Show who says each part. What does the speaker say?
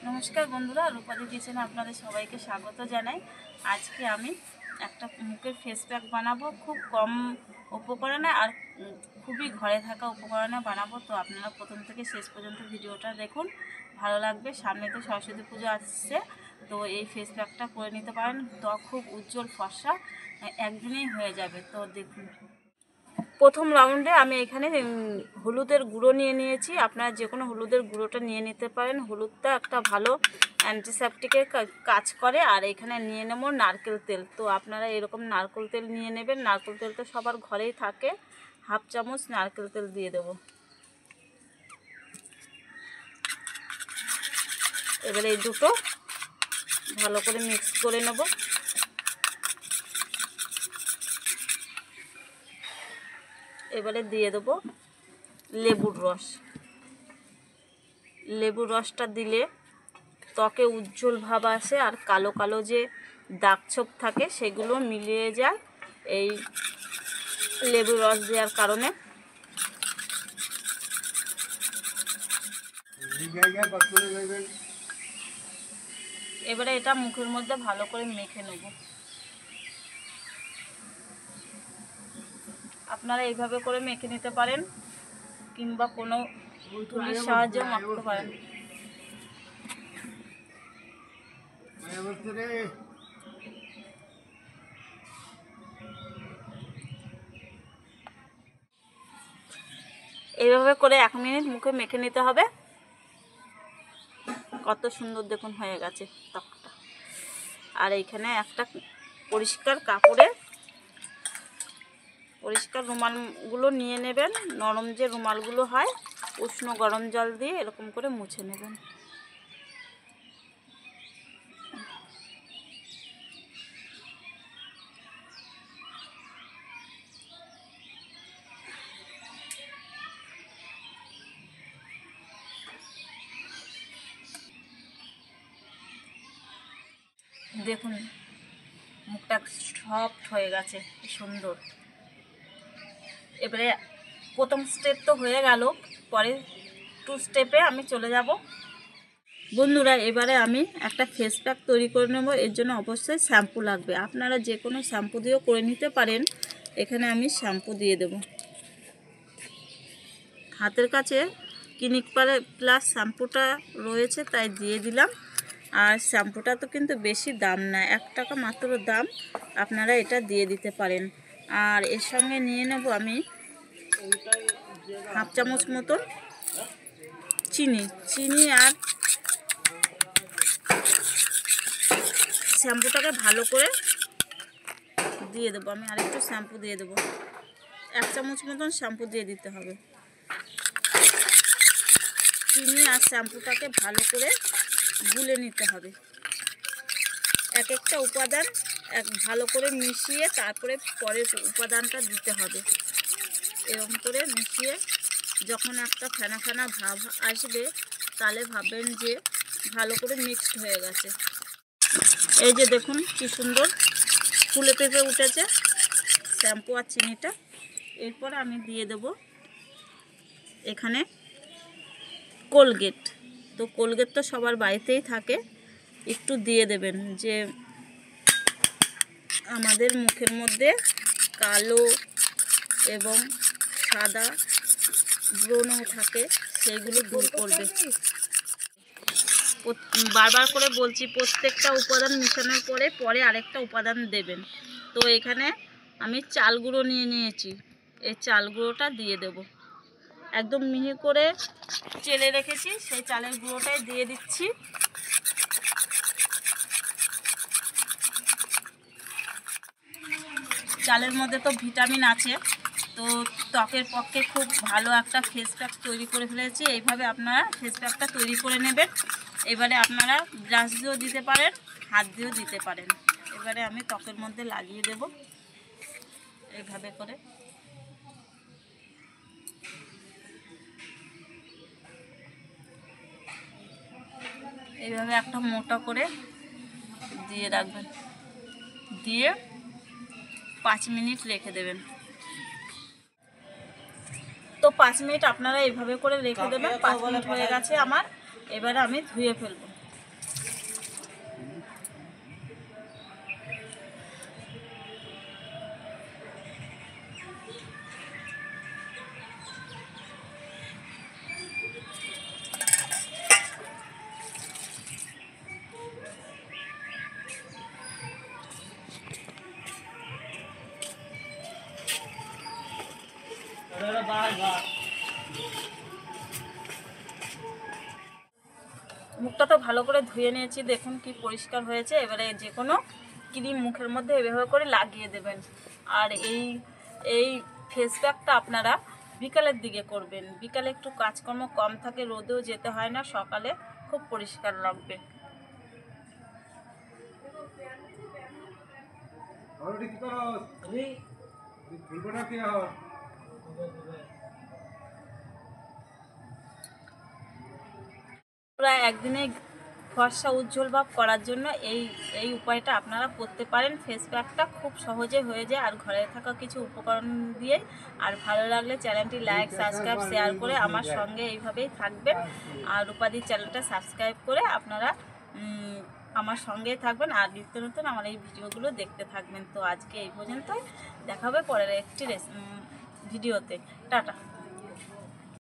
Speaker 1: নমস্কার বন্ধুরা, রূপাদি কিচেনে আপনাদের সবাইকে স্বাগত জানাই। আজকে আমি একটা মুখের ফেস প্যাক বানাবো, খুব কম উপকরণে আর খুবই ঘরে থাকা উপকরণে বানাবো। তো আপনারা প্রথম থেকে শেষ পর্যন্ত ভিডিওটা দেখুন, ভালো লাগবে। সামনে তো সরস্বতী পুজো আসছে, তো এই ফেস প্যাকটা করে নিতে পারেন। ত্বক খুব উজ্জ্বল ফর্সা একদিনেই হয়ে যাবে। তো দেখুন, প্রথম রাউন্ডে আমি এখানে হলুদের গুঁড়ো নিয়ে নিয়েছি। আপনারা যে কোনো হলুদের গুঁড়োটা নিয়ে নিতে পারেন। হলুদটা একটা ভালো অ্যান্টিসেপটিকের কাজ করে। আর এখানে নিয়ে নেব নারকেল তেল। তো আপনারা এরকম নারকেল তেল নিয়ে নেবেন। নারকেল তেল তো সবার ঘরেই থাকে। হাফ চামচ নারকেল তেল দিয়ে দেব। এবারে এই দুটো ভালো করে মিক্স করে নেব। এবারে দিয়ে দেব লেবুর রস। লেবুর রসটা দিলে ত্বকে উজ্জ্বল ভাব আসে, আর কালো কালো যে দাগ ছোপ থাকে সেগুলো মিলিয়ে যায় এই লেবুর রস দেওয়ার কারণে। এবারে এটা মুখের মধ্যে ভালো করে মেখে নেব। আপনারা এইভাবে করে মেখে নিতে পারেন, কিংবা কোনো তুলির সাহায্যেও মাখতে পারেন। এইভাবে করে 1 মিনিট মুখে মেখে নিতে হবে। কত সুন্দর দেখুন হয়ে গেছে ত্বকটা। আর এইখানে একটা পরিষ্কার কাপড়ে পরিষ্কার রুমালগুলো নিয়ে নেবেন। নরম যে রুমালগুলো হয়, উষ্ণ গরম জল দিয়ে এরকম করে মুছে নেবেন। দেখুন মুখটা সফট হয়ে গেছে, সুন্দর। এবারে প্রথম স্টেপ তো হয়ে গেল, পরে 2 স্টেপে আমি চলে যাব। বন্ধুরা, এবারে আমি একটা ফেস প্যাক তৈরি করে নেব। এর জন্য অবশ্যই শ্যাম্পু লাগবে। আপনারা যে কোনো শ্যাম্পু দিয়েও করে নিতে পারেন। এখানে আমি শ্যাম্পু দিয়ে দেব। হাতের কাছে ক্লিনিক প্লাস শ্যাম্পুটা রয়েছে, তাই দিয়ে দিলাম। আর শ্যাম্পুটা তো কিন্তু বেশি দাম না, 1 টাকা মাত্র দাম। আপনারা এটা দিয়ে দিতে পারেন। আর এর সঙ্গে নিয়ে নেব আমি হাফ চামচ মতো চিনি আর শ্যাম্পুটাকে ভালো করে দিয়ে দেবো। আমি আরেকটু শ্যাম্পু দিয়ে দেবো। 1 চামচ মতন শ্যাম্পু দিয়ে দিতে হবে। চিনি আর শ্যাম্পুটাকে ভালো করে গুলে নিতে হবে। এক একটা উপাদান ভালো করে মিশিয়ে তারপরে পরের উপাদানটা দিতে হবে। এরকম করে মিশিয়ে যখন একটা ফেনা ফেনা ভাব আসবে, তাহলে ভাববেন যে ভালো করে মিক্সড হয়ে গেছে। এই যে দেখুন কি সুন্দর ফুলে পেঁপে উঠেছে শ্যাম্পু আর চিনিটা। এরপর আমি দিয়ে দেব এখানে কোলগেট। তো কোলগেট তো সবার বাড়িতেই থাকে, একটু দিয়ে দেবেন। যে আমাদের মুখের মধ্যে কালো এবং সাদা ব্রণ থাকে, সেইগুলো দূর করবে। বারবার করে বলছি, প্রত্যেকটা উপাদান মিশানোর পরে আরেকটা উপাদান দেবেন। তো এখানে আমি চাল গুঁড়ো নিয়ে নিয়েছি, এই চাল গুঁড়োটা দিয়ে দেব। একদম মিহি করে চেলে রেখেছি, সেই চালের গুঁড়োটাই দিয়ে দিচ্ছি। চালের মধ্যে তো ভিটামিন আছে, তো ত্বকের পক্ষে খুব ভালো একটা ফেস প্যাক তৈরি করে ফেলেছি। এইভাবে আপনারা ফেস প্যাকটা তৈরি করে নেবেন। এবারে আপনারা ব্রাশ দিয়েও দিতে পারেন, হাত দিয়েও দিতে পারেন। এবারে আমি ত্বকের মধ্যে লাগিয়ে দেব এইভাবে করে। এইভাবে একটা মোটা করে দিয়ে রাখবেন, দিয়ে 5 মিনিট রেখে দেবেন। তো 5 মিনিট আপনারা এইভাবে করে রেখে দেবেন। 5 মিনিট হয়ে গেছে আমার। এবারে আমি ধুয়ে ফেলবো। মুখটা তো ভালো করে ধুয়ে নিয়েছি, দেখুন কি পরিষ্কার হয়েছে। এবারে যে কোনো ক্রিম মুখের মধ্যে এভাবে করে লাগিয়ে দেবেন। আর এই ফেস প্যাকটা আপনারা বিকালের দিকে করবেন, বিকালে একটু কাজকর্ম কম থাকে, রোদেও যেতে হয় না, সকালে খুব পরিষ্কার লাগবে। প্রায় একদিনে ফর্সা উজ্জ্বল ভাব করার জন্য এই উপায়টা আপনারা করতে পারেন। ফেস প্যাকটা খুব সহজে হয়ে যায় আর ঘরে থাকা কিছু উপকরণ দিয়ে। আর ভালো লাগলে চ্যানেলটি লাইক, সাবস্ক্রাইব, শেয়ার করে আমার সঙ্গে এইভাবেই থাকবেন। আর রূপাদির চ্যানেলটা সাবস্ক্রাইব করে আপনারা আমার সঙ্গেই থাকবেন আর নিত্য নতুন আমার এই ভিডিওগুলো দেখতে থাকবেন। তো আজকে এই পর্যন্তই, দেখা হবে পরের একটি ভিডিওতে। টাটা।